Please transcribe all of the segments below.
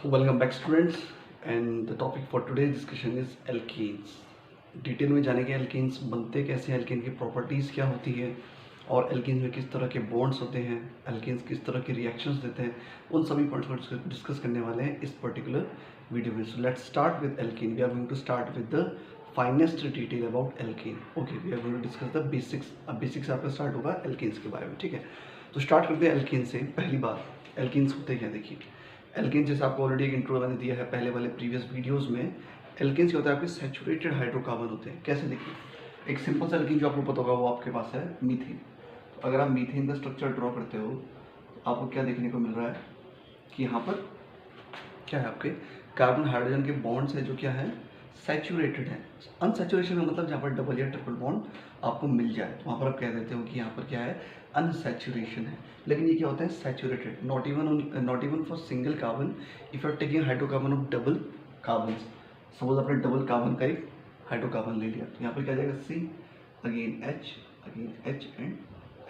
Welcome back students and the topic for today discussion is alkenes. Detail में जानेंगे alkenes बनते कैसे हैं, एल्कीन की प्रॉपर्टीज़ क्या होती है और एल्कीन्स में किस तरह के बॉन्ड्स होते हैं, एल्कीन्स किस तरह के रिएक्शंस देते हैं, उन सभी पॉइंट्स को डिस्कस करने वाले हैं इस पर्टिकुलर वीडियो में। So let's start with alkene. We are going to start with the finest detail about alkene. Okay, we are going to discuss the basics. अब बेसिक्स आपका स्टार्ट होगा एल्कीन्स के बारे में, ठीक है। तो स्टार्ट करते हैं एल्कीन से। पहली बात, एल्कीन्स होते क्या, देखिए एल्केन जैसे आपको ऑलरेडी एक इंट्रो मैंने दिया है पहले वाले प्रीवियस वीडियोस में। एल्केन्स क्या होता है, आपके सैचुरेटेड हाइड्रोकार्बन होते हैं। कैसे, देखिए एक सिंपल सा एल्कीन जो आपको पता होगा वो आपके पास है मीथेन। तो अगर आप मीथेन का स्ट्रक्चर ड्रॉ करते हो तो आपको क्या देखने को मिल रहा है कि यहाँ पर क्या है, आपके कार्बन हाइड्रोजन के बॉन्ड्स है जो क्या है, सैचुरेटेड है। अनसैचुरेशन में मतलब जहाँ पर डबल या ट्रिपल बॉन्ड आपको मिल जाए तो वहाँ पर आप कह देते हो कि यहाँ पर क्या है, अनसैचुरेशन है। लेकिन ये क्या होता है, saturated. Not even for single carbon if you are taking hydrocarbon of double carbon. Suppose आपने डबल कार्बन का एक हाइड्रोकार्बन ले लिया तो यहाँ पर क्या जाएगा, see again H and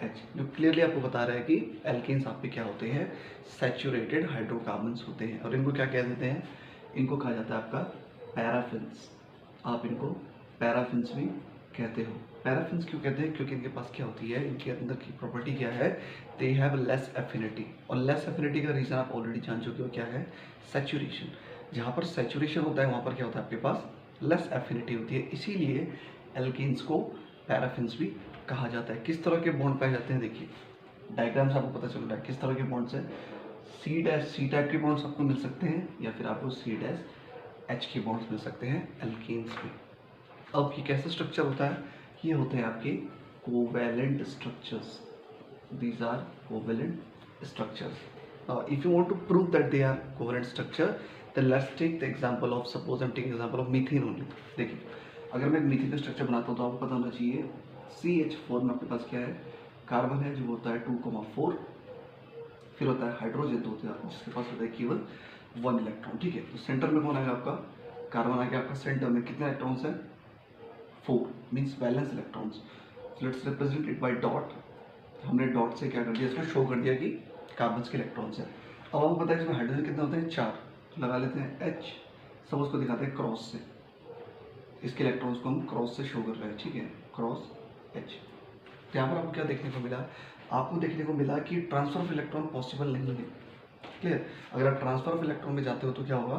H, जो क्लियरली आपको बता रहा है कि एल्केन्स आपके क्या होते हैं, सैचुरेटेड हाइड्रोकार्बन्स होते हैं। और इनको क्या कह देते हैं, इनको कहा जाता है आपका पैराफिन्स। आप इनको पैराफिन्स भी कहते हो। पैराफिन्स क्यों कहते हैं, क्योंकि इनके पास क्या होती है, इनके अंदर की प्रॉपर्टी क्या है, दे हैव लेस एफिनिटी। और लेस एफिनिटी का रीज़न आप ऑलरेडी जान चुके हो क्या है, सैचुरेशन। जहाँ पर सैचुरेशन होता है वहाँ पर क्या होता है, आपके पास लेस एफिनिटी होती है, इसीलिए एल्केन्स को पैराफिन्स भी कहा जाता है। किस तरह के बॉन्ड पाए जाते हैं, देखिए डायग्राम से आपको पता चल रहा है किस तरह के बॉन्ड्स हैं। सी टाइप के बॉन्ड्स आपको मिल सकते हैं या फिर आपको C' H के बॉन्ड्स मिल सकते हैं एल्केन्स में। अब ये कैसे स्ट्रक्चर होता है, ये होते हैं आपके covalent structures. These are covalent structures. If you want to prove that they are covalent structure then let's take the example of, suppose I'm taking example of methane only। देखिए अगर मैं एक मीथेन का स्ट्रक्चर बनाता हूँ तो आपको पता होना चाहिए CH4 में आपके पास क्या है, कार्बन है जो होता है 2,4, फिर होता है हाइड्रोजन तो होता है जिसके पास होता है केवल 1 इलेक्ट्रॉन, ठीक है। तो सेंटर में कौन आएगा, आपका कार्बन आएगा। आपका सेंटर में कितने इलेक्ट्रॉन्स हैं, 4, means balance electrons. Let's represent it by dot. हमने डॉट से क्या कर दिया, इसको शो कर दिया कि कार्बन के इलेक्ट्रॉन्स हैं। अब आपको पता है इसमें हाइड्रोजन कितने होते हैं, 4, लगा लेते हैं H। सब उसको दिखाते हैं क्रॉस से, इसके इलेक्ट्रॉन्स को हम क्रॉस से शो कर रहे हैं, ठीक है, क्रॉस H। यहाँ पर आपको क्या देखने को मिला, आपको देखने को मिला कि ट्रांसफर ऑफ इलेक्ट्रॉन पॉसिबल नहीं है। क्लियर, अगर आप ट्रांसफर ऑफ इलेक्ट्रॉन में जाते हो तो क्या होगा,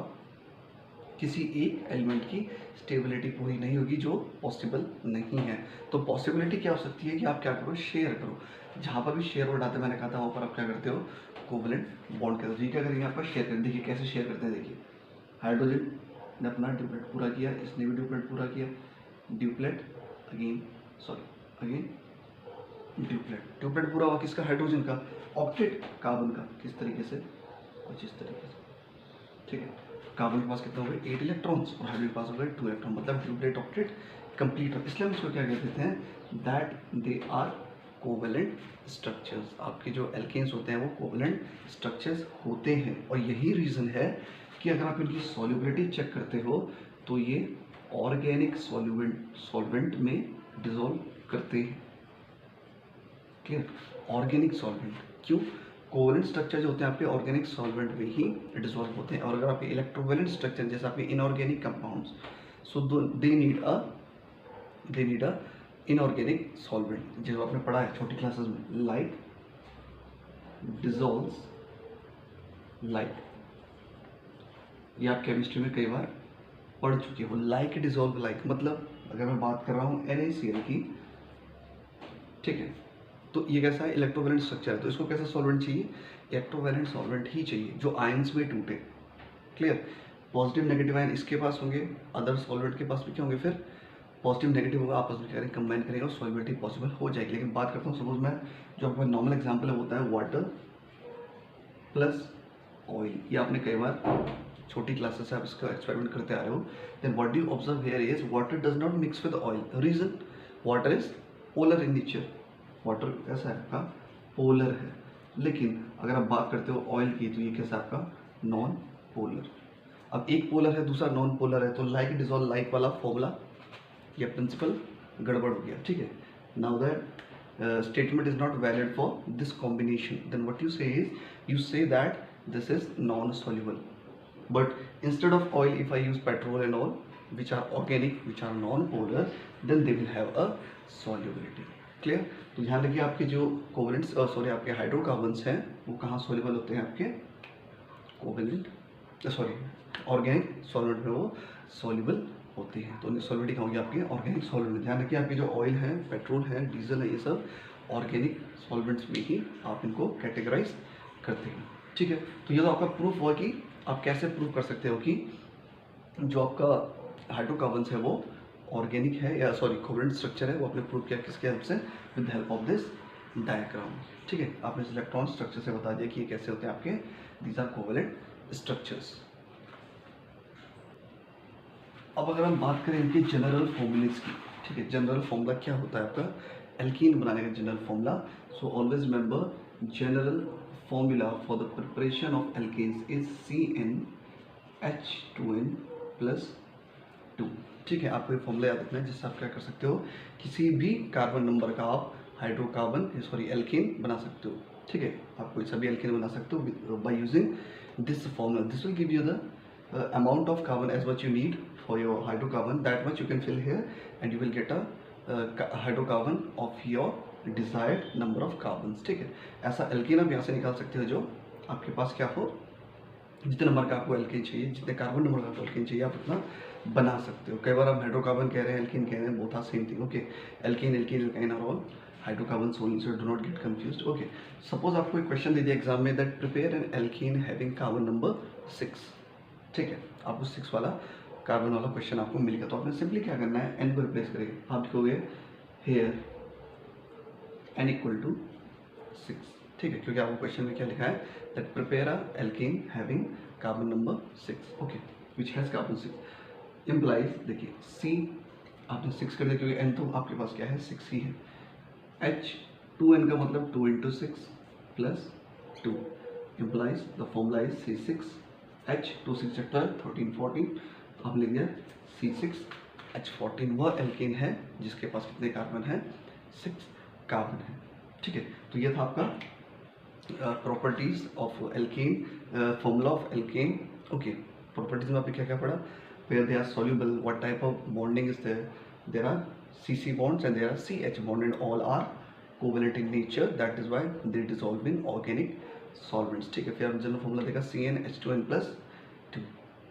किसी एक एलिमेंट की स्टेबिलिटी पूरी नहीं होगी जो पॉसिबल नहीं है। तो पॉसिबिलिटी क्या हो सकती है कि आप क्या करो, शेयर करो। जहाँ पर भी शेयर वर्ड आता है, मैंने कहा था वहाँ पर आप क्या करते हो, कोवैलेंट बॉन्ड करते हो। ये क्या करेंगे, आपका शेयर करें। देखिए कैसे शेयर करते हैं, देखिए हाइड्रोजन ने अपना ड्यूप्लेट पूरा किया, इसने भी ड्यूप्लेट पूरा किया, ड्यूप्लेट अगेन ड्यूप्लेट पूरा हुआ किसका, हाइड्रोजन का। ऑक्टेट कार्बन का, किस तरीके से, कुछ इस तरीके से, ठीक है। कार्बन के पास कितने हो गए, 8 इलेक्ट्रॉन्स और हाइड्रोजन के पास हो गए 2 इलेक्ट्रॉन, मतलब ड्यूप्लेट ऑक्टेट कंप्लीट। इसलिए हम इसको क्या कह देते हैं, that they are covalent structures. आपके जो एल्केन्स होते हैं वो कोवैलेंट स्ट्रक्चर्स होते हैं। और यही रीज़न है कि अगर आप इनकी सॉल्युबिलिटी चेक करते हो तो ये ऑर्गेनिक सॉल्वेंट में डिसॉल्व करते हैं। क्लियर, ऑर्गेनिक सॉल्वेंट, क्यों, कोवैलेंट स्ट्रक्चर जो होते हैं आपके ऑर्गेनिक सॉल्वेंट में ही डिसॉल्व होते हैं। और अगर आपके इलेक्ट्रोवैलेंट स्ट्रक्चर जैसे आपके inorganic compounds, so they need a inorganic solvent, जो आपने पढ़ा है छोटी क्लासेस में, लाइट डिसॉल्व्स लाइट। ये आप केमिस्ट्री में कई बार पढ़ चुके हो। लाइक डिसॉल्व लाइक मतलब अगर मैं बात कर रहा हूँ NaCl की, ठीक है, तो ये कैसा है, इलेक्ट्रोवैलेंट स्ट्रक्चर है। तो इसको कैसा सॉल्वेंट चाहिए, इलेक्ट्रोवैलेंट सॉल्वेंट ही चाहिए जो आयंस में टूटे। क्लियर, पॉजिटिव नेगेटिव आयन इसके पास होंगे, अदर सॉल्वेंट के पास भी क्या होंगे, फिर पॉजिटिव नेगेटिव होगा, आपस में करेंगे कंबाइन करेंगे और सॉल्युबिलिटी पॉसिबल हो जाएगी। लेकिन बात करता हूँ, सपोज मैं जो आपका नॉर्मल एग्जांपल है होता है वाटर प्लस ऑयल। ये आपने कई बार छोटी क्लासेस से आप इसका एक्सपेरिमेंट करते आ रहे हो। Then what do you observe here is water does not mix with oil. Reason, water is polar in nature. Water कैसा है, आपका पोलर है। लेकिन अगर आप बात करते हो ऑयल की तो ये कैसा है, आपका नॉन पोलर। अब एक पोलर है दूसरा नॉन पोलर है, तो लाइक डिसॉल्व लाइक वाला फॉर्मूला या प्रिंसिपल गड़बड़ हो गया, ठीक है। Now that statement is not valid for this combination, then what you say is, you say that this is non soluble. But instead of oil, if I use petrol and all, which are organic, which are non-polar, then they will have a solubility. Clear? तो ध्यान रखिए आपके जो covalents आपके hydrocarbons हैं वो कहाँ soluble होते हैं, आपके कोवेलेंट ऑर्गेनिक सॉल्वेंट में वो सॉल्यूबल होती है। तो सॉल्युबिलिटी कहाँ होगी आपकी ऑर्गेनिक सॉल्वेंट। ध्यान रखिए आपके जो ऑयल है, पेट्रोल है, डीजल है, ये सब ऑर्गेनिक सॉल्वेंट्स में ही आप इनको कैटेगराइज करते हैं। ठीक है, तो ये तो आपका प्रूफ हुआ कि आप कैसे प्रूव कर सकते हो कि जो आपका हाइड्रोकार्बन्स है वो ऑर्गेनिक है या कोवेलेंट स्ट्रक्चर है, वो आपने प्रूव किया किसके हेल्प से, with the help of this diagram. ठीक है, आपने इलेक्ट्रॉन स्ट्रक्चर से बता दिया कि ये कैसे होते हैं आपके, दीज आर कोवेलेंट स्ट्रक्चर्स। अब अगर हम बात करें इनके जनरल फॉर्मूलेज की, ठीक है, जनरल फॉर्मूला क्या होता है आपका एल्कीन बनाने का general formula. So always remember general formula for the preparation of alkanes is CnH2n plus 2। ठीक है, आपको ये फॉर्मूला याद रखना है जिससे आप क्या कर सकते हो, किसी भी कार्बन नंबर का आप एल्केन बना सकते हो। ठीक है, आप कोई सभी एल्केन बना सकते हो by using this formula. This will give you the amount of carbon as much you need for your hydrocarbon, that much you can fill here and you will get a hydrocarbon of your desired number of carbons। ठीक है, ऐसा alkene आप यहाँ से निकाल सकते हो जो आपके पास क्या हो, जितने नंबर का आपको एल्केन चाहिए, जितने कार्बन नंबर का आपको एल्केन चाहिए, आप उतना बना सकते हो। कई बार हम हाइड्रोकार्बन कह रहे हैं, एल्केन कह रहे हैं, both are same thing. Okay, alkane alkyne are all hydrocarbons only, so do not get confused. Okay, suppose आपको एक क्वेश्चन दे दिया एग्जाम में that prepare an alkane having carbon number 6। ठीक है, आपको 6 वाला कार्बन वाला क्वेश्चन आपको मिलेगा, तो आपने सिंपली क्या करना है, एन को रिप्लेस करेंगे। आप लिखोगे हेयर n इक्वल टू 6। ठीक है, क्योंकि आपको क्वेश्चन में क्या लिखा है that prepare a alkane having carbon number 6। Okay, which has carbon 6 implies, देखिए C आपने 6 कर दिया क्योंकि n तो आपके पास क्या है 6 ही है। H2n का मतलब 2 into 6 plus 2 implies the formula is C6 H 2 6 12 13 14। तो आप लिख दिया C6 H14 वह एल्केन है जिसके पास कितने कार्बन है, 6 कार्बन है। ठीक है, तो ये था आपका properties of alkane, formula of alkane. Okay, properties में आपने क्या क्या पढ़ा, where they are soluble, what type of bonding is there are CC bonds and there are CH bond and all are covalent in nature, that is why they dissolve in organic solvents। ठीक है, फिर आपने general formula देखा CnH2n plus 2।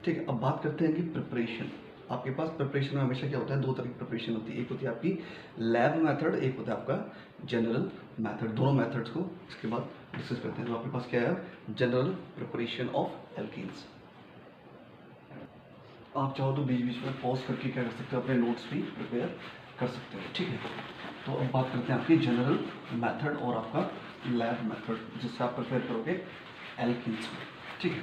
ठीक है, अब बात करते हैं कि प्रिपरेशन। आपके पास प्रिपरेशन में हमेशा क्या होता है, दो तरह की प्रिपरेशन होती है, एक होती है आपकी लैब मेथड, एक होता है आपका जनरल मेथड। दोनों मेथड्स को इसके बाद डिस्कस करते हैं। तो आपके पास क्या है, जनरल प्रिपरेशन ऑफ एल्केन्स। आप चाहो तो बीच बीच में पॉज करके क्या कर सकते हो, अपने नोट्स भी प्रिपेयर कर सकते हो। ठीक है, तो अब बात करते हैं आपकी जनरल मेथड और आपका लैब मेथड जिससे आप प्रिपेयर करोगे एल्केन्स को। ठीक है,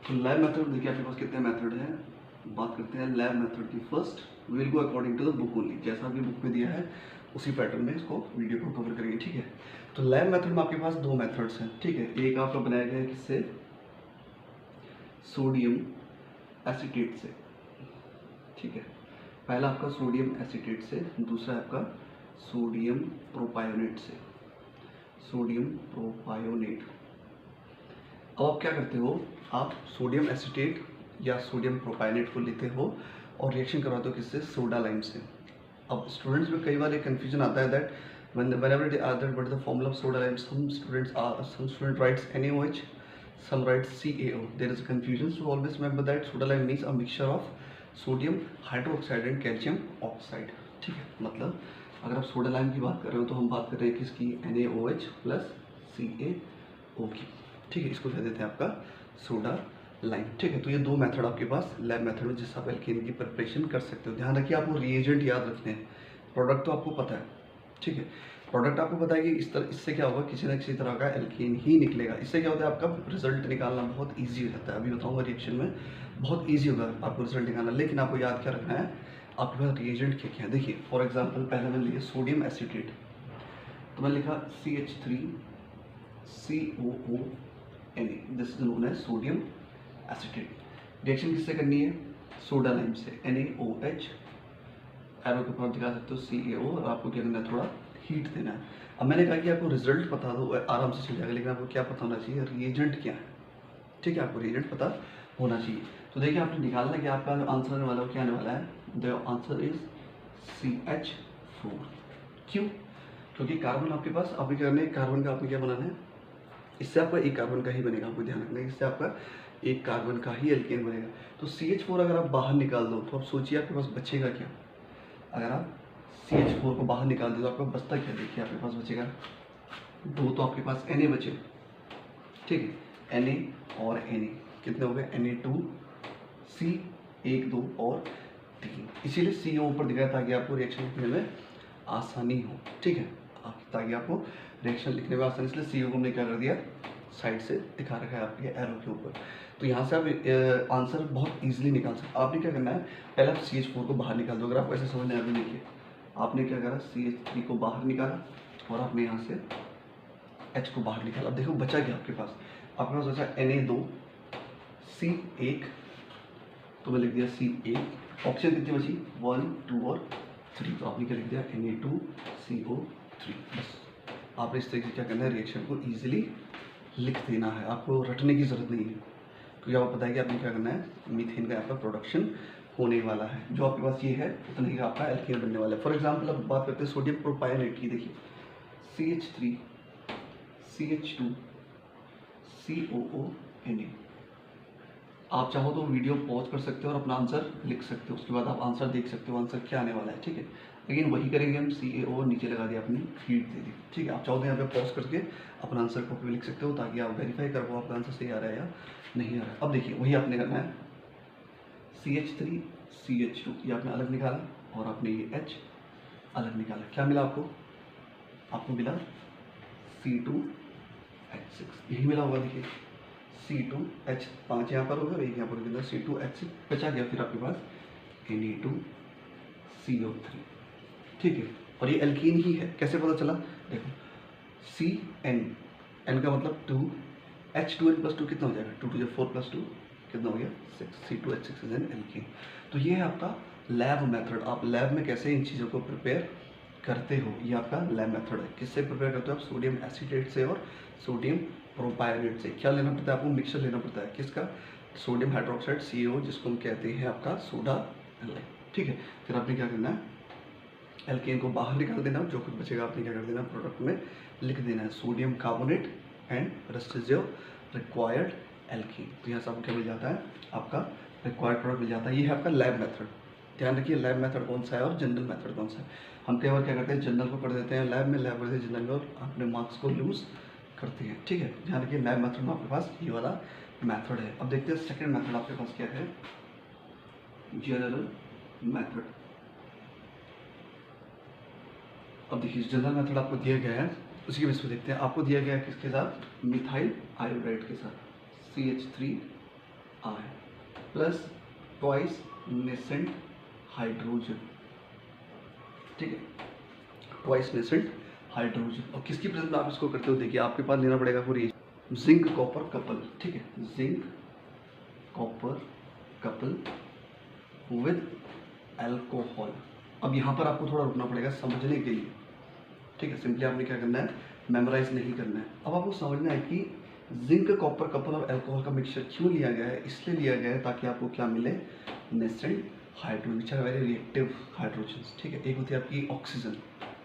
तो लैब मेथड देखिए आपके पास कितने मेथड हैं, बात करते हैं लैब मेथड की। First we will go according to the book only, जैसा भी बुक में दिया है उसी पैटर्न में इसको वीडियो को कवर करेंगे। ठीक है, तो लैब मेथड में आपके पास दो मेथड्स हैं। ठीक है, एक आपका बनाया गया है किससे, सोडियम एसीटेट से। ठीक है, पहला आपका सोडियम एसीटेट से, दूसरा आपका सोडियम प्रोपायोनेट से, सोडियम प्रोपायोनेट। अब आप क्या करते हो, आप सोडियम एसीटेट या सोडियम प्रोपायोनेट को लेते हो और रिएक्शन करवाते हो किससे, सोडा लाइम से। अब स्टूडेंट्स में कई बार एक कंफ्यूजन आता है that whenever they ask that what is the formula of soda lime, some student writes NaOH, some writes CaO, there is a confusion, so always remember that soda lime means a mixture of sodium hydroxide and calcium oxide। ठीक है, मतलब अगर आप soda lime की बात कर रहे हो तो हम बात कर रहे हैं किसकी, NaOH प्लस CaO की। ठीक है, इसको कह देते हैं आपका सोडा लाइम। ठीक है, तो ये दो मेथड आपके पास लैब मेथड में जिससे आप एल्केन की प्रिपरेशन कर सकते हो। ध्यान रखिए आपको रिएजेंट याद रखने हैं, प्रोडक्ट तो आपको पता है। ठीक है, प्रोडक्ट आपको पता है कि इस तरह इससे क्या होगा, किसी न किसी तरह का एल्केन ही निकलेगा। इससे क्या होता है, आपका रिजल्ट निकालना बहुत ईजी हो जाता है। अभी बताऊंगा रिएक्शन में बहुत ईजी होगा आपको रिजल्ट निकालना, लेकिन आपको याद क्या रखना है, आपके पास रिएजेंट क्या क्या है। देखिए फॉर एग्जाम्पल पहले मैंने लिया सोडियम एसीटेट, तो मैंने लिखा CH3COONA, this is known as sodium acetate. Reaction किससे करनी है, सोडा लाइम से, NaOH, एरो के ऊपर दिखा सकते हो CaO, और आपको क्या करना है, थोड़ा हीट देना है। अब मैंने कहा कि आपको रिजल्ट पता दो आराम से चल जाएगा, लेकिन आपको क्या पता होना चाहिए, रिएजेंट क्या है। ठीक है, आपको रिएजेंट पता होना चाहिए। तो देखिए आपने निकालना है कि आपका जो आंसर आने वाला है वो क्या आने वाला है। The answer is CH4। क्यों? क्योंकि कार्बन आपके पास, अभी क्या करना है, कार्बन का आपने क्या बनाना है, इससे आपका एक कार्बन का ही बनेगा, आपको ध्यान रखना है, इससे आपका एक कार्बन का ही एल्केन बनेगा। तो CH4 अगर आप बाहर निकाल दो तो आप सोचिए आपके पास बचेगा क्या। अगर आप CH4 को बाहर निकाल दो तो आपका बचता क्या, देखिए आपके पास बचेगा दो, तो आपके पास Na बचे। ठीक है, Na और Na कितने हो गए, Na2C 1 2 और 3, इसीलिए CO ऊपर दिखाया ताकि आपको रिएक्शन लिखने में आसानी हो। ठीक है, ताकि आपको रिएक्शन लिखने में आसानी, इसलिए CO को हमने क्या कर दिया, साइड से दिखा रखा है आपके एरो के ऊपर। तो यहाँ से आप आंसर बहुत इजीली निकाल सकते। आपने क्या करना है, पहले आप CH4 को बाहर निकाल दो। अगर आपको ऐसे समझ में आया तो देखिए, आपने क्या करा, CH3 को बाहर निकाला और आपने यहाँ से H को बाहर निकाला। अब देखो बचा क्या आपके पास, आपके पास बचा Na2C1, तो मैं लिख दिया C1। ऑप्शन कितनी बची, 1 2 और 3, तो आपने क्या लिख दिया, Na2CO3। बस आपने इस तरीके से क्या करना है, रिएक्शन को ईजिली लिख देना है, आपको रटने की ज़रूरत नहीं है, क्योंकि आपको पता है कि आपने क्या करना है, मीथेन का आपका प्रोडक्शन होने वाला है। जो आपके पास ये है उतना ही आपका एल्केन बनने वाला है। फॉर एग्जांपल अब बात करते हैं सोडियम प्रोपायोनेट की। देखिए CH3 CH2 COONA। आप चाहो तो वीडियो पॉज कर सकते हो और अपना आंसर लिख सकते हो, उसके बाद आप आंसर देख सकते हो आंसर क्या आने वाला है। ठीक है, लेकिन वही करेंगे हम, CAO नीचे लगा दिया, अपनी हीट दे दी। ठीक है, आप चाहो तो यहाँ पे पॉज करके अपना आंसर कॉपी में लिख सकते हो, ताकि आप वेरीफाई कर पाओ आपका आंसर सही आ रहा है या नहीं आ रहा है। अब देखिए वही आपने करना है, CH3 CH2 ये आपने अलग निकाला और आपने ये H अलग निकाला। क्या मिला आपको, आपको मिला C2H6, यही मिला होगा। देखिए C2H5 यहाँ पर होगा, एक यहाँ पर होगा, C2H6 बचा गया, फिर आपके पास Na2CO3। ठीक है, और ये एल्कीन ही है। कैसे पता चला, देखो CN, N का मतलब 2, H2N + 2 कितना हो जाएगा, 2 2 4 + 2 कितना हो गया 6, C2H6 इज एन एल्कीन। तो ये है आपका लैब मेथड, आप लैब में कैसे इन चीज़ों को प्रिपेयर करते हो, ये आपका लैब मेथड है। किससे प्रिपेयर करते हो आप, सोडियम एसीटेट से और सोडियम प्रोपायोनेट से। क्या लेना पड़ता है आपको, मिक्सचर लेना पड़ता है, किसका, सोडियम हाइड्रोक्साइड CO, जिसको हम कहते हैं आपका सोडा एलाइड। ठीक है, फिर आपने क्या करना है, एल्केन को बाहर निकाल देना, जो कुछ बचेगा आपने क्या कर देना, प्रोडक्ट में लिख देना है, sodium carbonate and rest is your required alkene. तो यहाँ से आपको क्या मिल जाता है, आपका रिक्वायर्ड प्रोडक्ट मिल जाता है। ये है आपका लैब मेथड। ध्यान रखिए लैब मेथड कौन सा है और जनरल मेथड कौन सा है। हम कई बार क्या करते हैं, जनरल को पढ़ देते हैं लैब में, लैब पढ़ते हैं जनरल में, और अपने मार्क्स को लूज करते हैं। ठीक है, ध्यान रखिए लैब मेथड में आपके पास ये वाला मेथड है। अब देखते हैं सेकेंड मेथड आपके पास क्या है, जनरल मेथड। अब देखिए जनरल मेथड आपको दिया गया है, उसी बेस पे देखते हैं। आपको दिया गया है किसके साथ, मिथाइल आयोडाइड के साथ, CH3I plus twice nascent hydrogen. ठीक है, ट्वाइस नेसेंट हाइड्रोजन। और किसकी प्रेजेंस में आप इसको करते हो, देखिए आपके पास लेना पड़ेगा पूरी जिंक कॉपर कपल। ठीक है, zinc copper couple with alcohol. अब यहाँ पर आपको थोड़ा रुकना पड़ेगा समझने के लिए। ठीक है, सिंपली आपने क्या करना है, मेमोराइज नहीं करना है। अब आपको समझना है कि जिंक कॉपर कपल और अल्कोहल का मिक्सचर क्यों लिया गया है, इसलिए लिया गया है ताकि आपको क्या मिले, nascent hydrogen, which are very reactive hydrogen. ठीक है, एक होती है आपकी ऑक्सीजन,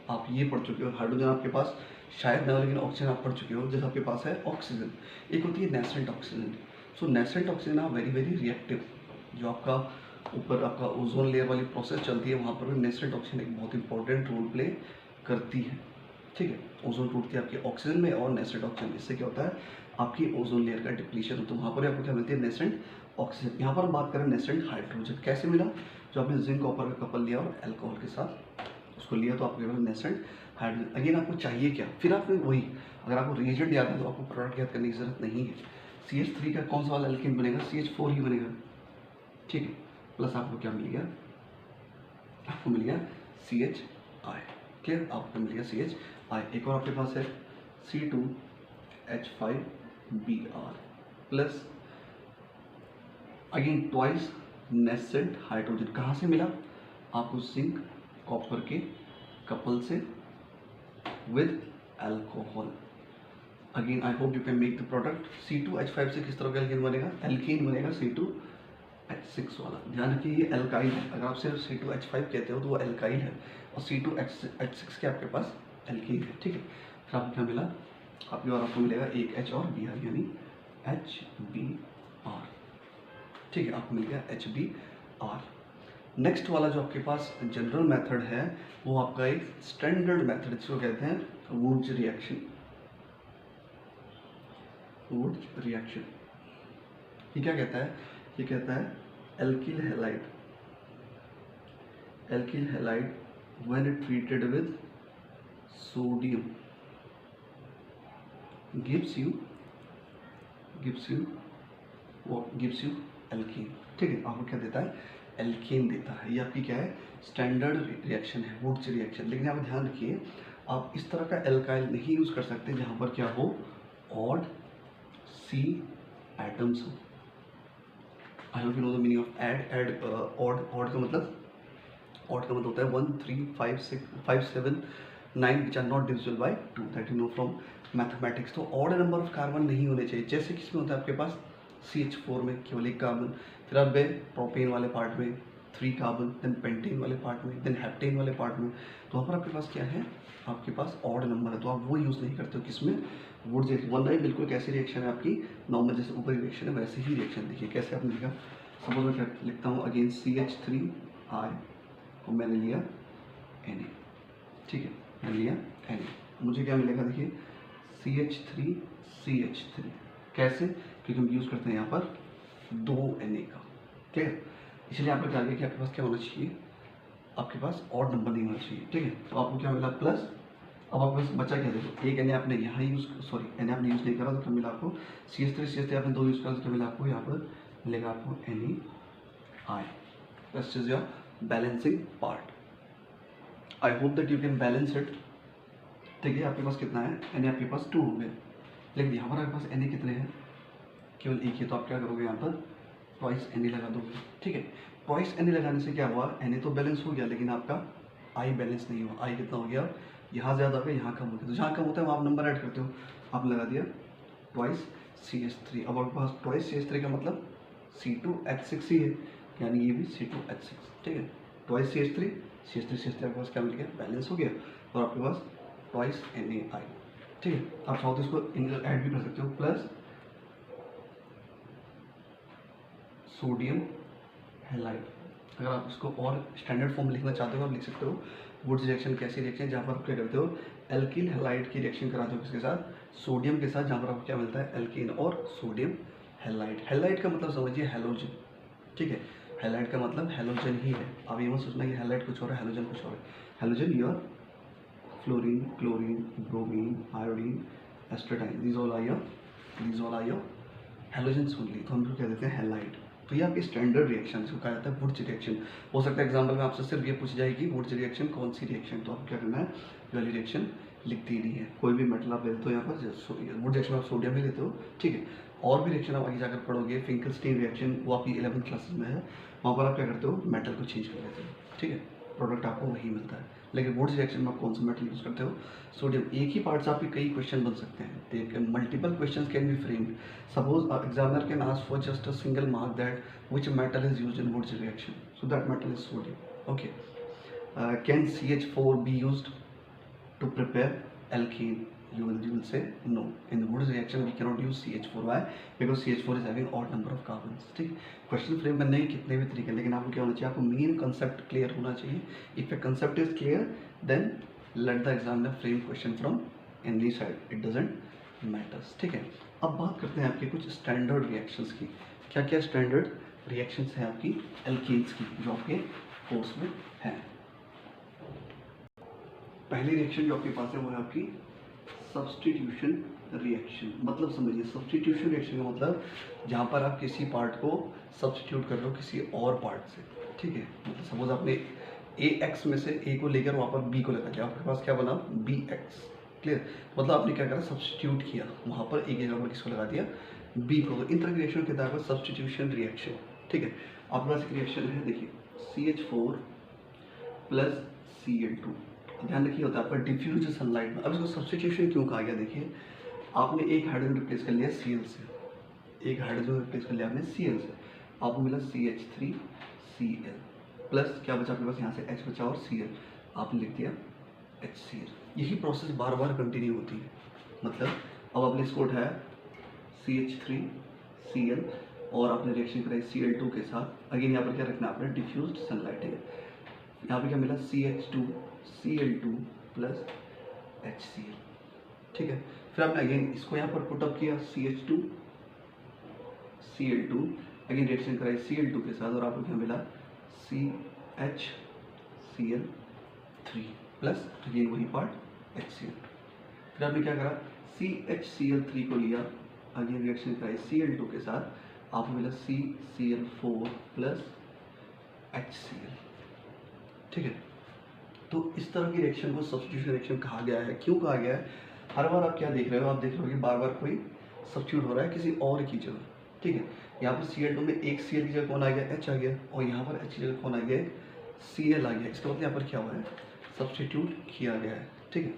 आप ये पढ़ चुके हो, हाइड्रोजन आपके पास शायद ना हो, लेकिन ऑक्सीजन आप पढ़ चुके हो, जैसे आपके पास है ऑक्सीजन। एक होती है nascent oxygen. So nascent oxygen are very very reactive. जो आपका ऊपर आपका ओजोन लेयर वाली प्रोसेस चलती है, वहाँ पर भी नेसेंट ऑक्सीजन एक बहुत इंपॉर्टेंट रोल प्ले करती है। ठीक है, ओजोन टूटती है आपकी ऑक्सीजन में और नेसेंट ऑक्सीजन, इससे क्या होता है, आपकी ओजोन लेयर का डिप्लीशन होता है, तो वहाँ पर आपको क्या मिलती है, नेसेंट ऑक्सीजन। यहाँ पर हम बात करें नेसेंट हाइड्रोजन, कैसे मिला, जो आपने जिंक कॉपर का कपल लिया और अल्कोहल के साथ उसको लिया, तो आपको नेसेंट हाइड्रोजन। अगेन आपको चाहिए क्या, फिर आपने वही, अगर आपको रिएजेंट याद है तो आपको प्रोडक्ट याद करने की जरूरत नहीं है। CH3 का कौन सा वाला एल्केन बनेगा, CH4 ही बनेगा। ठीक है, प्लस आपको क्या मिल गया, आपको मिल गया CHI। क्लियर, आपको मिल गया CHI। एक और आपके पास है C2H5Br plus again twice nascent hydrogen. कहाँ से मिला, आपको जिंक कॉपर के कपल से with alcohol. Again, I hope you can make the product. C2H5 से किस तरह का एल्केन बनेगा? एल्केन बनेगा C2H6 वाला। ध्यान रखिए ये एल्काइल है, अगर आप सिर्फ C2H5 कहते हो तो वो एल्काइल है, और C2H6 के आपके पास एल्केन है, ठीक है। फिर आपको क्या मिला? आपको मिलेगा एक H और Br, यानी HBr, ठीक है, आपको मिल गया HBr। नेक्स्ट वाला जो आपके पास जनरल मेथड है वो आपका एक स्टैंडर्ड मेथड, जिसको कहते हैं वुड्स रिएक्शन। वुड्स रिएक्शन ये क्या कहता है? ये कहता है alkyl halide, alkyl halide when it treated with sodium gives you alkene, ठीक है। आपको क्या देता है? एल्कीन देता है। ये आपकी क्या है? स्टैंडर्ड रिएक्शन है, वुड्स रिएक्शन। लेकिन आप ध्यान रखिए, आप इस तरह का एल्काइल नहीं यूज कर सकते जहां पर क्या हो? ऑड सी एटम्स हो। I hope you know the meaning of add odd का मतलब होता है 1 3 5 6 5 7 9 which are not divisible by 2, that you know from mathematics. तो ऑड नंबर ऑफ कार्बन नहीं होने चाहिए, जैसे किसमें होता है आपके पास? CH4 में केवल एक कार्बन, फिर आप प्रोपेन वाले पार्ट में 3 कार्बन, देन पेंटेन वाले पार्ट में, देन हेप्टेन वाले पार्ट में। तो वहाँ पर आपके पास क्या है? आपके पास ऑड नंबर है, तो आप वो यूज़ नहीं करते हो किसमें? Wurtz reaction. वन राइट बिल्कुल कैसी रिएक्शन है आपकी? नॉर्मल जैसे ऊपर रिएक्शन है वैसे ही रिएक्शन। देखिए कैसे आपने लिखा, सपोज मैं क्या लिखता हूँ, अगेन CH3I और मैंने लिया Na, ठीक है, मैंने लिया Na, मुझे क्या मिलेगा? देखिए CH3CH3, कैसे? क्योंकि हम यूज़ करते हैं यहाँ पर 2 Na का, क्लियर। इसलिए आपको क्या कि आपके पास क्या होना चाहिए? आपके पास ऑड नंबर नहीं होना चाहिए, ठीक है। तो आपको क्या मिला? प्लस। अब आपके पास बचा क्या? देखो एक Na आपने यहाँ यूज़ Na आपने यूज़ नहीं करा तो क्या मिला आपको? CH3 आपने 2 यूज़ करा तो क्या मिला आपको? यहाँ पर मिलेगा आपको NaI। This is your balancing part. I hope that you can balance it, ठीक है। आपके पास कितना है? Na आपके पास 2 हो गए, लेकिन यहाँ पर आपके पास Na कितने हैं? केवल एक ही। तो आप क्या करोगे? यहाँ पर ट्वाइस Na लगा दोगे, ठीक है। ट्वाइस Na लगाने से क्या हुआ? Na तो बैलेंस हो गया, लेकिन आपका I बैलेंस नहीं हुआ। I कितना हो गया? यहाँ ज़्यादा हो गया, यहाँ कम हो गया। तो जहाँ कम होता है वहाँ आप नंबर ऐड करते हो, आप लगा दिया ट्वाइस CH3। अब आपके पास ट्वाइस CH3 का मतलब C2H6 ही है, यानी ये भी C2H6, ठीक है। ट्वाइस CH3 आपके पास क्या मिल गया? बैलेंस हो गया, और आपके पास ट्वाइस NaI, ठीक है। आप चाहो तो इसको ऐड भी कर सकते हो, प्लस सोडियम हैलाइड। अगर आप इसको और स्टैंडर्ड फॉर्म लिखना चाहते हो आप लिख सकते हो। वुड्स रिएक्शन कैसी रिएक्शन है? जहाँ पर आप क्या करते हो? एल्किल हैलाइड की रिएक्शन कराते हो किसके साथ? सोडियम के साथ, जहाँ पर आपको क्या मिलता है? एल्कीन और सोडियम हैलाइड। हैलाइड का मतलब समझिए हैलोजन, ठीक है। हैलाइड का मतलब हैलोजन ही है। अब ये मत सोचना कि हैलाइड कुछ और है, हैलोजन कुछ और है। Halogen your fluorine, chlorine, bromine, iodine, astatine, these all are your halogens only. तो हम लोग क्या देते हैं? हैलाइड। तो ये आपकी स्टैंडर्ड रिएक्शन, इसको कहा जाता है वुड्स रिएक्शन। हो सकता है एग्जाम्पल में आपसे सिर्फ ये पूछ जाएगी वुड्स रिएक्शन कौन सी रिएक्शन, तो आपको क्या करना है? वाली रिएक्शन लिखती ही नहीं है। कोई भी मेटल आप लेते हो यहाँ पर, वुड रिएक्शन आप सोडियम ही लेते हो, ठीक है। और भी रिएक्शन आप आगे जाकर पढ़ोगे, फिंकलस्टीन रिएक्शन, वो आपकी 11th क्लासेस में है। वहाँ पर आप क्या करते हो? मेटल को चेंज कर लेते हो, ठीक है, प्रोडक्ट आपको वही मिलता है। लेकिन वुड्स रिएक्शन में आप कौन सा मेटल यूज करते हो? सोडियम। एक ही पार्ट से आपके कई क्वेश्चन बन सकते हैं, multiple question can be framed. Suppose examiner can ask for just a single mark that which metal is used in Wurtz reaction, so that metal is sodium, okay. Can CH4 be used to prepare alkene? You will say no. In the Woods reaction we cannot use CH4. Why? Because CH4 is having odd number of carbons, ठीक। Question frame करने के कितने भी तरीके, लेकिन आपको क्या होना चाहिए? आपको मेन कंसेप्ट क्लियर होना चाहिए। If a concept is clear then let the examiner frame question from any side, it doesn't matters, ठीक है। अब बात करते हैं आपके कुछ स्टैंडर्ड रिएक्शंस की। क्या क्या स्टैंडर्ड रिएक्शंस हैं आपकी एल्कीन्स की जो आपके कोर्स में है? पहली रिएक्शन जो आपके पास है वो है आपकी सब्स्टिट्यूशन रिएक्शन। मतलब समझिए, सब्स्टिट्यूशन रिएक्शन का मतलब जहाँ पर आप किसी पार्ट को सब्स्टिट्यूट कर रहे हो किसी और पार्ट से, ठीक है। मतलब सपोज आपने AX में से A को लेकर वहाँ पर B को लगा दिया, आपके पास क्या बना? BX, clear. मतलब आपने क्या करा? सब्स्टिट्यूट किया, वहाँ पर A की जगह पर किसको लगा दिया? B को। तो इन तरह की रिएक्शन कहता है सब्स्टिट्यूशन रिएक्शन, ठीक है। आपके पास एक रिएक्शन है, देखिए CH4 प्लस Cl2, ध्यान रखिए होता है आपका डिफ्यूज सनलाइट में। अब इसको सब्स्टिट्यूशन क्यों कहा गया, देखिए आपने एक हाइड्रोजन रिप्लेस कर लिया Cl से, एक हाइड्रोजन रिप्लेस कर लिया आपने Cl से, आपको मिला CH3Cl प्लस क्या बचा आपके पास, यहाँ से H बचा और Cl, आपने लिख दिया HCl। यही प्रोसेस बार बार कंटिन्यू होती है। मतलब अब आपने इसको उठाया CH3Cl और आपने रिएक्शन कराई Cl2 के साथ। अगेन यहाँ पर क्या रखना है आपने, डिफ्यूज्ड सनलाइट है। यहाँ पे क्या मिला CH2Cl2 प्लस HCl, ठीक है। फिर आपने अगेन इसको यहाँ पर पुटअप किया CH2Cl2, अगेन रिएक्शन कराई Cl2 के साथ और आपको क्या मिला CHCl3 प्लस अगेन वही पार्ट HCl। फिर आपने क्या करा, CHCl3 को लिया, अगेन रिएक्शन कराई Cl2 के साथ, आपको मिला CCl4 प्लस HCl, ठीक है। तो इस तरह की रिएक्शन को सब्स्टिट्यूशन रिएक्शन कहा गया है। क्यों कहा गया है, हर बार आप क्या देख रहे हो, आप देख रहे हो कि बार बार कोई सब्स्टिट्यूट हो रहा है किसी और की जगह, ठीक है। यहाँ पर Cl2 में एक Cl की जगह कौन आ गया, H आ गया, और यहाँ पर H की जगह कौन आ गया, Cl आ गया। इसका मतलब यहाँ पर क्या हुआ है, सब्स्टिट्यूट किया गया है, ठीक है।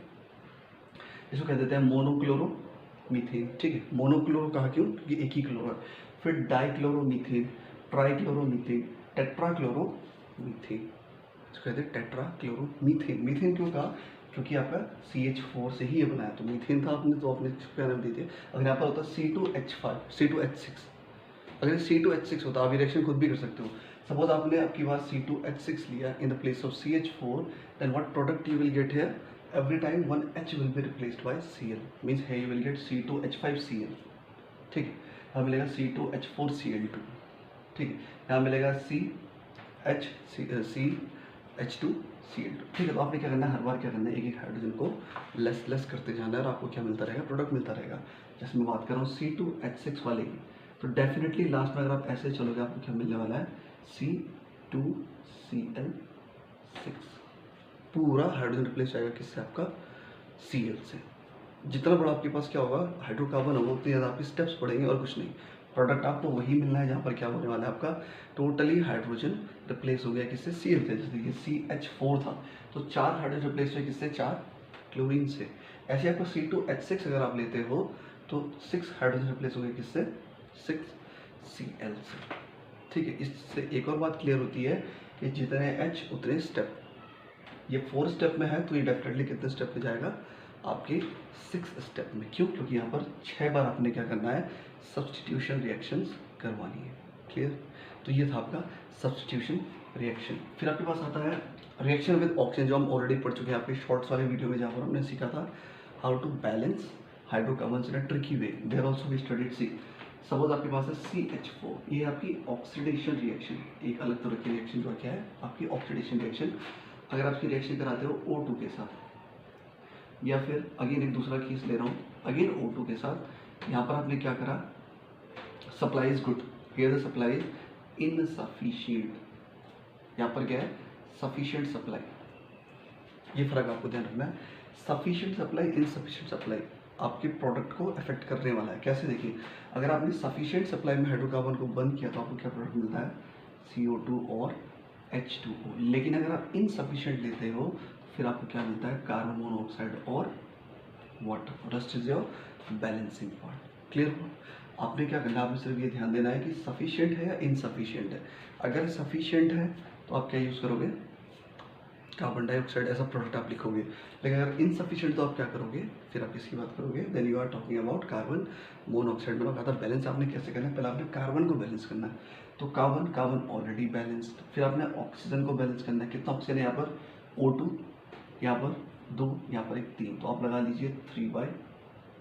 इसको कह देते हैं मोनोक्लोरोमीथेन, ठीक है। मोनोक्लोरो कहा क्यों, क्योंकि एक ही क्लोरो है। फिर डाइक्लोरोमीथेन, ट्राइक्लोरोमीथेन, टेट्राक्लोरोमीथेन, इसको कहते हैं टेट्राक्लोरोमीथेन। मीथेन क्यों कहा, क्योंकि आपका CH4 से ही ये बनाया, तो मीथेन था आपने, तो आपने इसका नाम दे दिया। अगर यहाँ पर होता C2H5, C2H6, अगर C2H6 होता, आप रिएक्शन खुद भी कर सकते हो। सपोज आपने आपकी बार C2H6 लिया in the place of CH4, then what product you will get here, every time one H will be replaced by Cl, means here you will get C2H5Cl, ठीक है। यहाँ मिलेगा C2H4Cl2, ठीक है। यहाँ मिलेगा CH2Cl2, ठीक है। तो आपने क्या करना है, हर बार क्या करना है, एक एक हाइड्रोजन को लेस करते जाना है और आपको क्या मिलता रहेगा, प्रोडक्ट मिलता रहेगा। जैसे मैं बात कर रहा हूँ C2H6 वाले की, तो डेफिनेटली लास्ट में अगर आप ऐसे चलोगे आपको क्या मिलने वाला है, C2Cl6, पूरा हाइड्रोजन रिप्लेस आएगा किससे, आपका Cl से। जितना बड़ा आपके पास क्या होगा हाइड्रोकार्बन होगा, उतनी ज़्यादा आपके स्टेप्स बढ़ेंगे और कुछ नहीं। प्रोडक्ट आपको वही मिलना है जहाँ पर क्या होने वाला है, आपका टोटली हाइड्रोजन रिप्लेस हो गया किससे, Cl से। जैसे कि CH4 था तो 4 हाइड्रोजन रिप्लेस हुए किससे, 4 क्लोरीन से। ऐसे आपको C2H6 अगर आप लेते हो तो 6 हाइड्रोजन रिप्लेस हो गए किससे, 6Cl से, ठीक है। इससे एक और बात क्लियर होती है कि जितने H उतने स्टेप। ये 4 स्टेप में है तो ये डेफिनेटली कितने स्टेप में जाएगा, आपके 6 स्टेप में। क्यों, क्योंकि यहाँ पर 6 बार आपने क्या करना है, सब्स्टिट्यूशन रिएक्शंस करवानी है, क्लियर। तो ये था आपका सब्स्टिट्यूशन रिएक्शन। फिर आपके पास आता है रिएक्शन विद ऑक्सीजन, जो हम ऑलरेडी पढ़ चुके हैं आपके शॉर्ट्स वाले वीडियो में, जहाँ पर हमने सीखा था how to balance hydrocarbons in a tricky way. There also we studied see. Suppose आपके पास है CH4, ये आपकी ऑक्सीडेशन रिएक्शन, एक अलग तरह की रिएक्शन जो क्या है आपकी ऑक्सीडेशन रिएक्शन। अगर आप इसकी रिएक्शन कराते हो O2 के साथ, या फिर अगेन एक दूसरा केस ले रहा हूँ, अगेन O2 के साथ, यहाँ पर आपने क्या करा, supply is good, here the supply is insufficient, यहाँ पर क्या है, सफिशिएंट सप्लाई। ये फर्क आपको ध्यान रखना है। सफिशिएंट सप्लाई, इनसफिशिएंट सप्लाई आपके प्रोडक्ट को अफेक्ट करने वाला है। कैसे, देखिए अगर आपने सफिशिएंट सप्लाई में हाइड्रोकार्बन को बंद किया तो आपको क्या प्रोडक्ट मिलता है, CO2 और H2O। लेकिन अगर आप इनसफिशिएंट लेते हो फिर आपको क्या मिलता है, कार्बन मोनोऑक्साइड और water. Rust is your balancing part, clear हो। आपने क्या करना है, आपने सिर्फ ये ध्यान देना है कि सफिशिएंट है या इनसफिशिएंट है। अगर सफिशिएंट है तो आप क्या यूज़ करोगे, कार्बन डाइऑक्साइड ऐसा प्रोडक्ट आप लिखोगे। लेकिन अगर इनसफिशिएंट तो आप क्या करोगे, फिर आप किसकी बात करोगे, then you are talking about carbon monoxide. मैंने कहा था बैलेंस आपने कैसे करना है, पहले आपने कार्बन को बैलेंस करना है, तो कार्बन ऑलरेडी बैलेंस्ड। फिर आपने ऑक्सीजन को बैलेंस करना है, कितना ऑक्सीजन है यहाँ पर, O2, यहाँ पर 2, यहाँ पर 1, 3, तो आप लगा लीजिए 3/2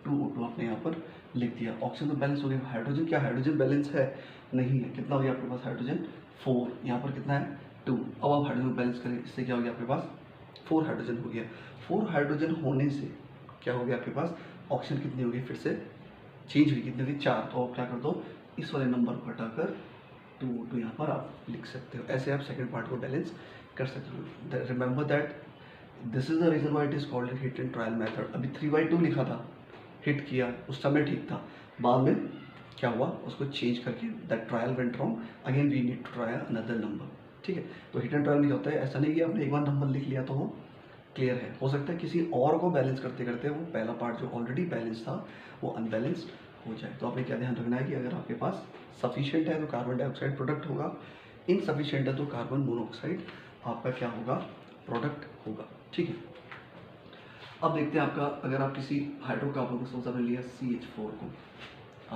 O2 आपने यहाँ पर लिख दिया। ऑक्सीजन तो बैलेंस हो गया। हाइड्रोजन, क्या हाइड्रोजन बैलेंस है, नहीं है। कितना हो गया आपके पास हाइड्रोजन, 4, यहाँ पर कितना है 2। अब आप हाइड्रोजन बैलेंस करें, इससे क्या हो गया आपके पास 4 हाइड्रोजन हो गया। 4 हाइड्रोजन होने से क्या हो गया आपके पास, ऑक्सीजन कितनी हो गई, फिर से चेंज हुई, कितनी हुई 4। तो आप क्या कर दो, इस वाले नंबर को हटाकर 2 यहाँ पर आप लिख सकते हो। ऐसे आप सेकंड पार्ट को बैलेंस कर सकते हो। Remember that this is the reason why it is called hit and trial method. अभी 3/2 लिखा था, हिट किया उस समय ठीक था, बाद में क्या हुआ उसको चेंज करके that trial went wrong, again we need to try another number, ठीक है। तो हिट एंड ट्रायल नहीं होता है, ऐसा नहीं कि आपने एक बार नंबर लिख लिया तो हो क्लियर है। हो सकता है किसी और को बैलेंस करते करते वो पहला पार्ट जो ऑलरेडी बैलेंस था वो अनबैलेंस्ड हो जाए। तो आपने क्या ध्यान रखना है कि अगर आपके पास सफिशिएंट है तो कार्बन डाइऑक्साइड प्रोडक्ट होगा, इनसफिशिएंट है तो कार्बन मोनोऑक्साइड आपका क्या होगा, प्रोडक्ट होगा। ठीक है, अब देखते हैं आपका, अगर आप किसी हाइड्रोकार्बन को सपोज आपने लिया CH4 को,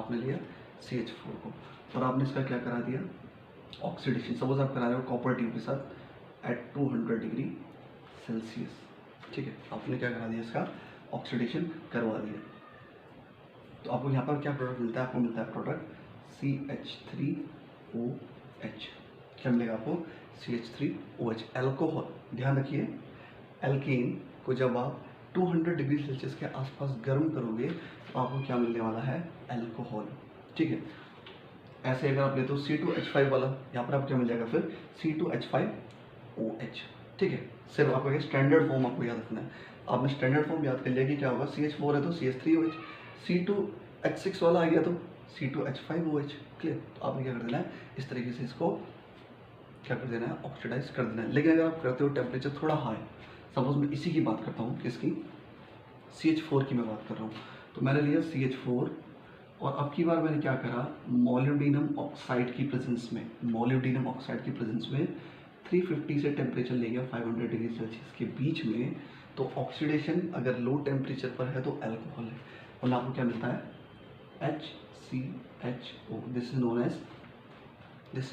आपने लिया CH4 को और आपने इसका क्या करा दिया, ऑक्सीडेशन। सपोज आप करा रहे हो कॉपर ट्यूब के साथ एट 200 डिग्री सेल्सियस। ठीक है, आपने क्या करा दिया, इसका ऑक्सीडेशन करवा दिया। तो आपको यहाँ पर क्या प्रोडक्ट मिलता है, आपको मिलता है प्रोडक्ट CH3OH। क्या मिलेगा आपको, CH3OH, एल्कोहल। ध्यान रखिए, एल्केन को जब आप 200 डिग्री सेल्सियस के आसपास गर्म करोगे तो आपको क्या मिलने वाला है, एल्कोहल। ठीक है, ऐसे अगर आप लेते हो C2H5 वाला, यहाँ पर आपको क्या मिल जाएगा फिर, C2H5OH। ठीक है, सिर्फ आपको ये स्टैंडर्ड फॉर्म आपको याद रखना है। आपने स्टैंडर्ड फॉर्म याद कर लिया कि क्या होगा, CH4 है तो CH3OH, C2H6 वाला आ गया तो C2H5OH। क्लियर, तो आपने क्या कर देना है, इस तरीके से इसको क्या कर देना है, ऑक्सीडाइज कर देना है। लेकिन अगर आप करते हो टेम्परेचर थोड़ा हाई, सपोज मैं इसी की बात करता हूँ, किसकी, CH4 की मैं बात कर रहा हूँ, तो मैंने लिया CH4 और अब की बार मैंने क्या करा, मोलिब्डेनम ऑक्साइड की प्रेजेंस में, मोलिब्डेनम ऑक्साइड की प्रेजेंस में 350 से टेम्परेचर ले गया 500 डिग्री सेल्सियस के बीच में। तो ऑक्सीडेशन अगर लो टेम्परेचर पर है तो अल्कोहल है, और आपको क्या मिलता है, HCHO। This is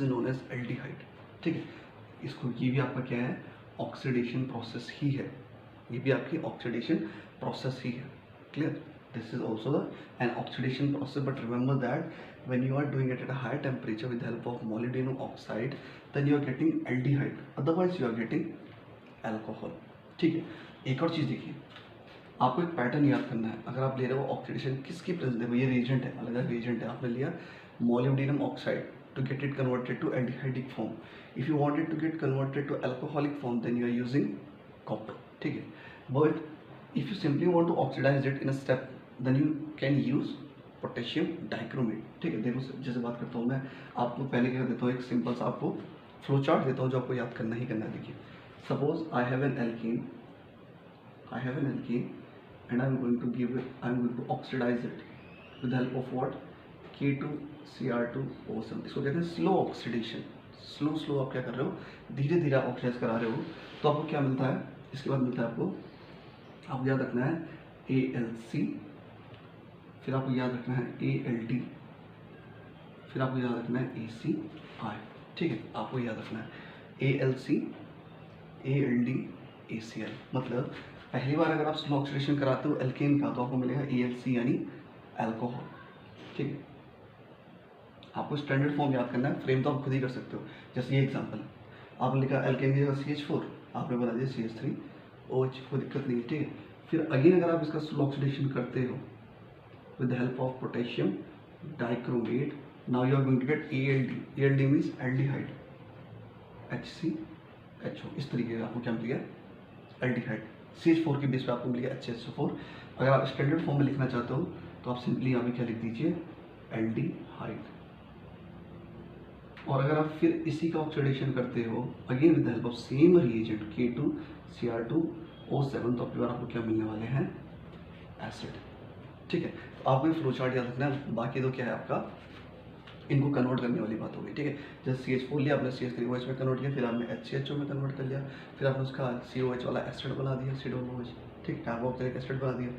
known as aldehyde. ठीक है, इसको, ये भी आपका क्या है, ऑक्सीडेशन प्रोसेस ही है, ये भी आपकी ऑक्सीडेशन प्रोसेस ही है। Clear, this is also an oxidation process, but remember that when you are doing it at a higher temperature with the help of molybdenum oxide, then you are getting aldehyde, otherwise you are getting alcohol। ठीक है, एक और चीज़ देखिए, आपको एक pattern याद करना है। अगर आप ले रहे हो ऑक्सीडेशन किसकी प्रेजेंस, देखो ये रिएजेंट है, अलग अलग रिएजेंट है, आपने लिया molybdenum oxide to get it converted to aldehydic form. If you want it to get converted to alcoholic form, then you are using copper। ठीक है, but if you simply want to oxidize it in a step, then you can use potassium dichromate. ठीक है, देखो जैसे बात करता हूँ मैं, आपको पहले क्या देता हूँ, एक सिंपल सा आपको फ्लो चार्ट देता हूँ जो आपको याद करना ही करना है। देखिए, suppose I have an alkene and I am going to oxidize it with help of what, K2Cr2O7। इसको कहते हैं स्लो ऑक्सीडेशन। स्लो आप क्या कर रहे हो, धीरे धीरे ऑक्सीडाइज करा रहे हो। तो आपको क्या मिलता है, इसके बाद मिलता है आपको याद रखना है ALC, फिर आपको याद रखना है ALD, फिर आपको याद रखना है ACI। ठीक है, आपको याद रखना है ALC ALD ACI। मतलब पहली बार अगर आप स्लो ऑक्सीडेशन कराते हो एल्केन का तो आपको मिलेगा ALC यानी अल्कोहल। ठीक है, आपको स्टैंडर्ड फॉर्म याद करना है, फ्रेम तो आप खुद ही कर सकते हो। जैसे ये एग्जांपल है, आपने लिखा एल्केन की जगह CH4, आपने बना दिया CH3OH, कोई दिक्कत नहीं है। ठीक है, फिर अगेन अगर आप इसका स्लो ऑक्सीडेशन करते हो with the help of potassium dichromate, now you are going to get ALD means aldehyde, HCHO। इस तरीके का आपको क्या मिल गया, एल्डिहाइड। CH4 के बेस पे आपको मिल गया HCHO4। अगर आप स्टैंडर्ड फॉर्म में लिखना चाहते हो तो आप सिंपली यहाँ पे क्या लिख दीजिए, एल्डिहाइड। और अगर आप फिर इसी का ऑक्सीडेशन करते हो again with the help of same reagent K2Cr2O7, तो आपको क्या मिलने वाले हैं, एसिड। ठीक है, तो आपको ये फ्लो चार्ट याद रखना है। बाकी तो क्या है आपका, इनको कन्वर्ट करने वाली बात होगी। ठीक है, जैसे CH4 लिया आपने CH3OH में कन्वर्ट किया, फिर आपने HCHO में कन्वर्ट कर लिया, फिर आपने उसका COH वाला एसिड बना दिया, COOH। ठीक, कार्बोक्सिलिक एसिड बना दिया।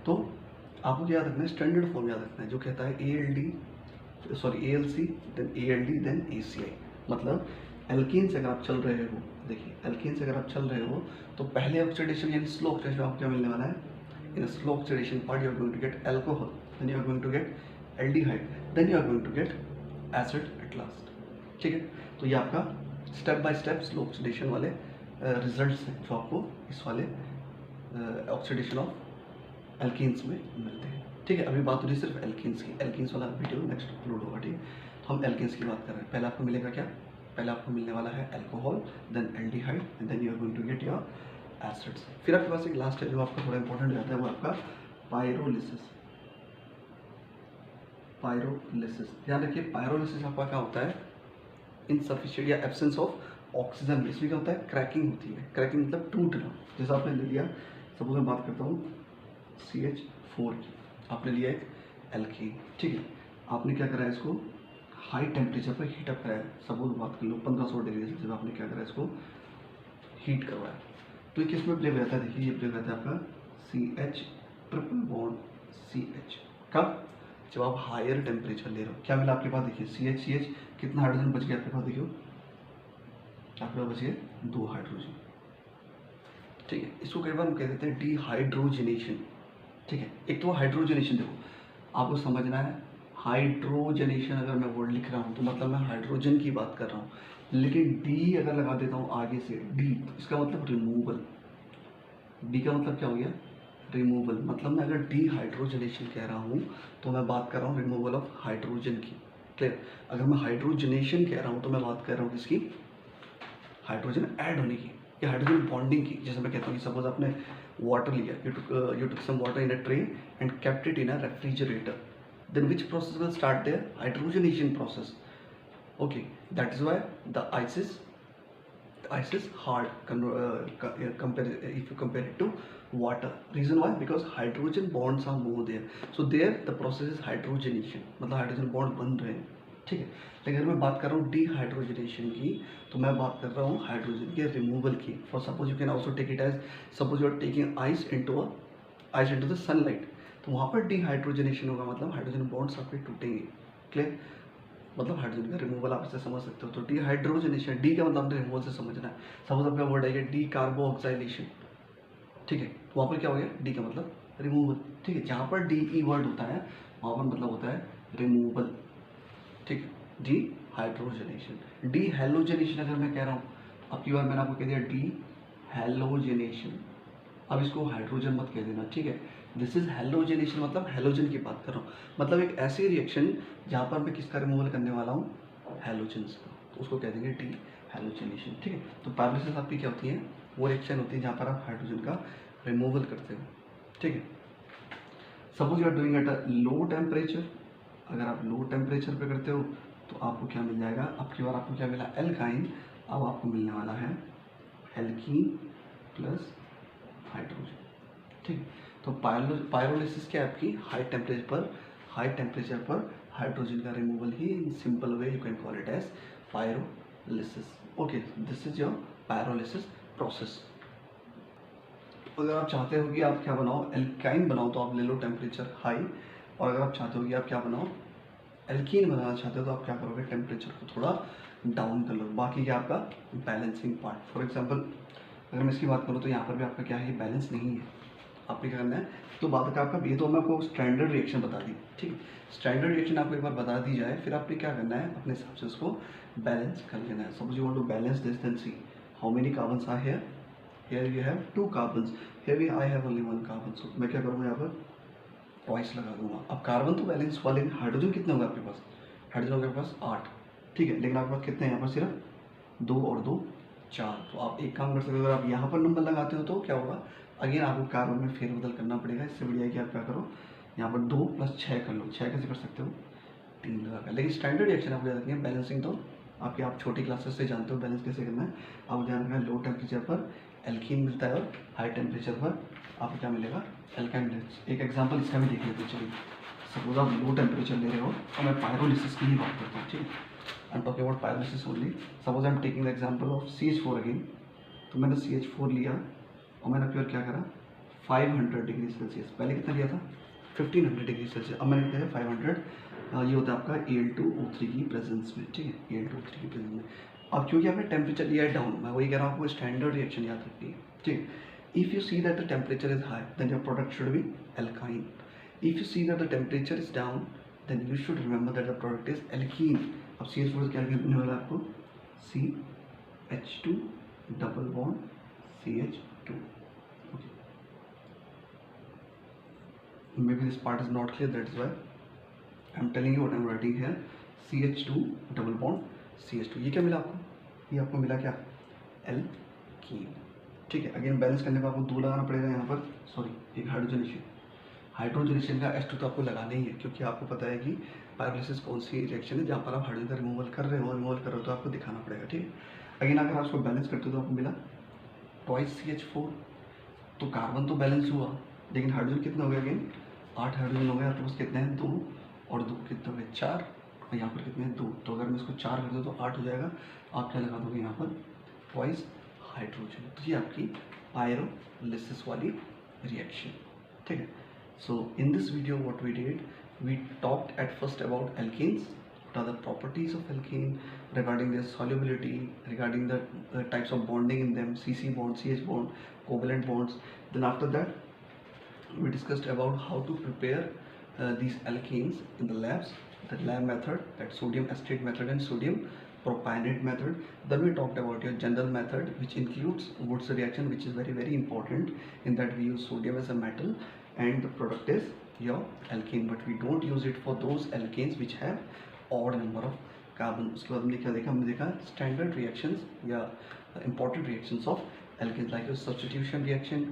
तो आपको क्या याद रखना है, स्टैंडर्ड फॉर्म याद रखना है जो कहता है ALC then ALD then ACI। मतलब एल्कीन से अगर आप चल रहे हो, देखिए एल्कीन से अगर आप चल रहे हो तो पहले ऑक्सीडेशन यानी स्लो ऑक्सीडेशन आपको क्या मिलने वाला है, in slow oxidation part you are going to get alcohol, then you are going to get aldehyde, then you are going to get acid at last. ठीक है, तो ये आपका step by step slow oxidation वाले results हैं जो आपको इस वाले ऑक्सीडेशन ऑफ एल्कीन्स में मिलते हैं। ठीक है, अभी बात हो रही है सिर्फ एल्कीन्स की, एल्कीन्स वाला वीडियो नेक्स्ट अपलोड होगा। ठीक है, तो हम एल्कीन्स की बात कर रहे हैं। पहले आपको मिलेगा क्या, पहले आपको मिलने वाला है alcohol, then aldehyde and then you are going to get your acids. फिर आपके पास एक लास्ट है जो आपका थोड़ा इंपॉर्टेंट हो जाता है, वो आपका पायरोलिसिस। ध्यान रखिए, पायरोलिसिस आपका क्या होता है, इनसफिशिएंट या एब्सेंस ऑफ ऑक्सीजन में, इसमें क्या होता है, क्रैकिंग होती है। क्रैकिंग मतलब टूटना। जैसे आपने ले लिया, सपोज मैं बात करता हूँ CH4 की, आपने लिया एक एल्कीन, ठीक है, आपने क्या करा है, इसको हाई टेम्परेचर पर हीटअप कराया। सपोज बात कर लो 1500 डिग्री सेल्सियस, आपने क्या करा, इसको हीट करवाया। तो ये किस में प्ले हो जाता है, देखिए ये प्ले हो जाता है आपका CH ट्रिपल बॉन्ड CH। कब, जब आप हायर टेम्परेचर ले रहे हो। क्या मिला आपके पास, देखिए CH कितना हाइड्रोजन बच गया आपके पास, देखियो आपके पास बच गए 2 हाइड्रोजन, ठीक है। इसको कई बार हम कह देते हैं डिहाइड्रोजनेशन, ठीक है। एक तो हाइड्रोजनेशन, देखो आपको समझना है, हाइड्रोजनेशन अगर मैं वर्ड लिख रहा हूँ तो मतलब मैं हाइड्रोजन की बात कर रहा हूँ, लेकिन डी अगर लगा देता हूँ आगे से, डी तो इसका मतलब रिमूवल। डी का मतलब क्या हो गया, रिमूवल। मतलब मैं अगर डिहाइड्रोजनेशन कह रहा हूँ तो मैं बात कर रहा हूँ रिमूवल ऑफ हाइड्रोजन की, क्लियर। अगर मैं हाइड्रोजनेशन कह रहा हूँ तो मैं बात कर रहा हूँ किसकी, हाइड्रोजन ऐड होने की या हाइड्रोजन बॉन्डिंग की। जैसे मैं कहता हूँ कि सपोज आपने वाटर लिया, you took some water in a tray and kept it in a refrigerator, then which process will start there, hydrogenation process, okay, that is why the ice is hard if you compare it to water. Reason why, because hydrogen bonds are more there, so there the process is hydrogenation, मतलब hydrogen bond बन रहे हैं, ठीक है। लेकिन अगर मैं बात कर रहा हूँ डिहाइड्रोजनेशन की, तो मैं बात कर रहा हूँ हाइड्रोजन के रिमूवल की। For suppose you can also take it as, suppose you are taking ice into the sunlight, तो वहाँ पर डिहाइड्रोजनेशन होगा, मतलब हाइड्रोजन बॉन्ड्स आपके टूटेंगे, क्लियर। मतलब हाइड्रोजन का रिमूवल आप इससे समझ सकते हो। तो डिहाइड्रोजनेशन, डी का मतलब आपने रिमूवल से समझना है। सपोज आपका वर्ड आएगा डी कार्बोक्साइलेशन, ठीक है, तो वहाँ पर क्या हो गया, डी का मतलब रिमूवल, ठीक है। जहाँ पर डी वर्ड होता है वहाँ पर मतलब होता है रिमूवल, ठीक है। D hydrogenation. डी हेलोजनेशन अगर मैं कह रहा हूँ, अब की बार मैंने आपको कह दिया डी हेलोजनेशन, अब इसको हाइड्रोजन मत कह देना, ठीक है। दिस इज हेलोजनेशन, मतलब हेलोजन की बात कर रहा हूँ, मतलब एक ऐसी रिएक्शन जहाँ पर मैं किसका रिमूवल करने वाला हूँ, हेलोजन्स का, तो उसको कह देंगे डी हेलोजनेशन, ठीक है। तो पैरालिसिस आपकी क्या होती है, वो रिएक्शन होती है जहाँ पर आप हाइड्रोजन का रिमूवल करते हो, ठीक है। Suppose you are doing at a low temperature, अगर आप लो टेम्परेचर पे करते हो तो आपको क्या मिल जाएगा, अब की बार आपको क्या मिला, एल्काइन, अब आपको मिलने वाला है एल्कीन प्लस हाइड्रोजन, ठीक। तो पायरोलिसिस क्या है आपकी, हाई टेम्परेचर पर हाइड्रोजन का रिमूवल ही, in simple way you can call it as pyrolysis, okay. This is your pyrolysis process. अगर आप चाहते हो कि आप क्या बनाओ, एल्काइन बनाओ, तो आप ले लो टेम्परेचर हाई, और अगर आप चाहते हो कि आप क्या बनाओ, एल्कीन बनाना चाहते हो, तो आप क्या करोगे, टेम्परेचर को थोड़ा डाउन कर लो। बाकी क्या आपका बैलेंसिंग पार्ट, फॉर एग्जांपल अगर मैं इसकी बात करूँ तो यहाँ पर भी आपका क्या है, बैलेंस नहीं है, आपको क्या करना है। तो बात का आपका ये तो मैं आपको स्टैंडर्ड रिएक्शन बता दी, ठीक है। स्टैंडर्ड रिएक्शन आपको एक बार बता दी जाए, फिर आपने क्या करना है, अपने हिसाब से उसको बैलेंस कर लेना है। Suppose you want to balance this, then see how many carbons are here, here you have 2 carbons, here I have only 1 carbon, so मैं क्या करूँगा, यहाँ पर ट्वाइस लगा दूंगा। अब कार्बन तो बैलेंस हुआ, लेकिन हाइड्रोजन कितने होंगे आपके पास, हाइड्रोजन होगा आपके पास 8, ठीक है। लेकिन आपके पास कितने हैं यहाँ पर, सिर्फ 2 और 2 4। तो आप एक काम कर सकते हो, अगर आप यहाँ पर नंबर लगाते हो तो क्या होगा, अगेन आपको कार्बन में फेरबदल करना पड़ेगा। इससे बढ़िया कि आप क्या करो, यहाँ पर 2 + 6 कर लो। 6 कैसे कर सकते हो, 3 लगा कर। लेकिन स्टैंडर्ड रिएक्शन आपको याद रखनी है, बैलेंसिंग तो आप छोटी क्लासेस से जानते हो बैलेंस कैसे करना है। आपको ध्यान रखना है, लो टेम्परेचर पर एल्कीन मिलता है और हाई टेम्परेचर पर आपको क्या मिलेगा, एल्काइन मिलेगा। एक एग्जांपल इसका भी देख लेते हैं, चलिए। सपोज आप लो टेम्परेचर ले रहे हो और मैं पायरोलिसिस की ही बात करता हूँ, ठीक है। I am talking about pyrolysis only. Suppose I am taking the example of CH4 again. तो मैंने CH4 लिया और मैंने फिर क्या करा, 500 डिग्री सेल्सियस, पहले कितना लिया था 1500 डिग्री सेल्सियस, अब मैंने किया 500। ये होता है आपका Al2O3 की प्रेजेंस में, ठीक है, Al2O3 की प्रेजेंस में। अब क्योंकि आपने टेम्परेचर लिया है डाउन, मैं वही कह रहा हूँ, आपको स्टैंडर्ड रिएक्शन याद रखनी है, ठीक। If you see that the temperature is high, then your product should be alkyne. If you see that the temperature is down, then you should remember that the product is alkene. अब CH4 क्या मिलने वाला है आपको, CH2 double bond CH2. Okay. Maybe this part is not clear. That is why I am telling you what I am writing here. CH2 double bond CH2. ये क्या मिला आपको, ये आपको मिला क्या, एल्कीन, ठीक है। अगेन बैलेंस करने पर आपको 2 लगाना पड़ेगा यहाँ पर, सॉरी एक हाइड्रोजनेशन का H2 तो आपको लगाना ही है, क्योंकि आपको पता है कि पायरोलिसिस कौन सी रिएक्शन है जहाँ पर आप हाइड्रोजन का रिमूवल कर रहे हो तो आपको दिखाना पड़ेगा, ठीक है। अगेन अगर आप उसको बैलेंस करते हो तो आपको मिला ट्वाइस CH4, तो कार्बन तो बैलेंस हुआ, लेकिन हाइड्रोजन कितना हो गया अगेन 8 हाइड्रोजन हो गया, आपके पास कितने हैं 2, और 2 कितने हो गए 4, और यहाँ पर कितने हैं 2, तो अगर मैं इसको 4 कर दूँ तो 8 हो जाएगा। आप क्या लगा दोगे यहाँ पर ट्वाइस हाइड्रोजन, तो ये आपकी पायरोलिसिस वाली रिएक्शन, ठीक है। So in this video what we did, we talked at first about alkenes, what are the properties of alkene, regarding their solubility, regarding the types of bonding in them, CC bond, CH bond, covalent bonds. Then after that we discussed about how to prepare these alkenes in the labs, the lab method, that sodium acetate method and sodium propionate method. Then we talked about your general method, which includes Wurtz reaction, which is very important. In that we use sodium as a metal and the product is your alkene, but we don't use it for those alkanes which have odd number of carbon. उसके बाद हमने क्या देखा, हमने देखा standard reactions या important reactions of alkenes, like your substitution reaction,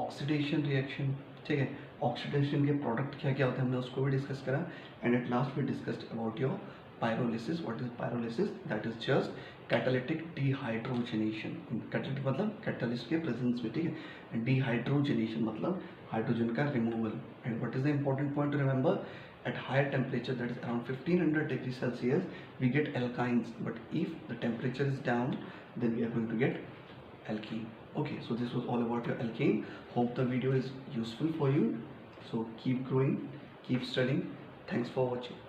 oxidation reaction, ठीक है। ऑक्सीडेशन के प्रोडक्ट क्या क्या होते हैं हमने उसको भी डिस्कस करा, and at last we discussed about your pyrolysis. What is pyrolysis? That is just catalytic dehydrogenation. Catalytic मतलब catalyst के presence में, ठीक है, and dehydrogenation मतलब हाइड्रोजन का removal. And what is the important point to remember? At higher temperature, that is around 1500 degrees Celsius, we get alkynes, but if the temperature is down, then we are going to get alkene. Okay, so this was all about your alkene. Hope the video is useful for you. So keep growing, keep studying. Thanks for watching.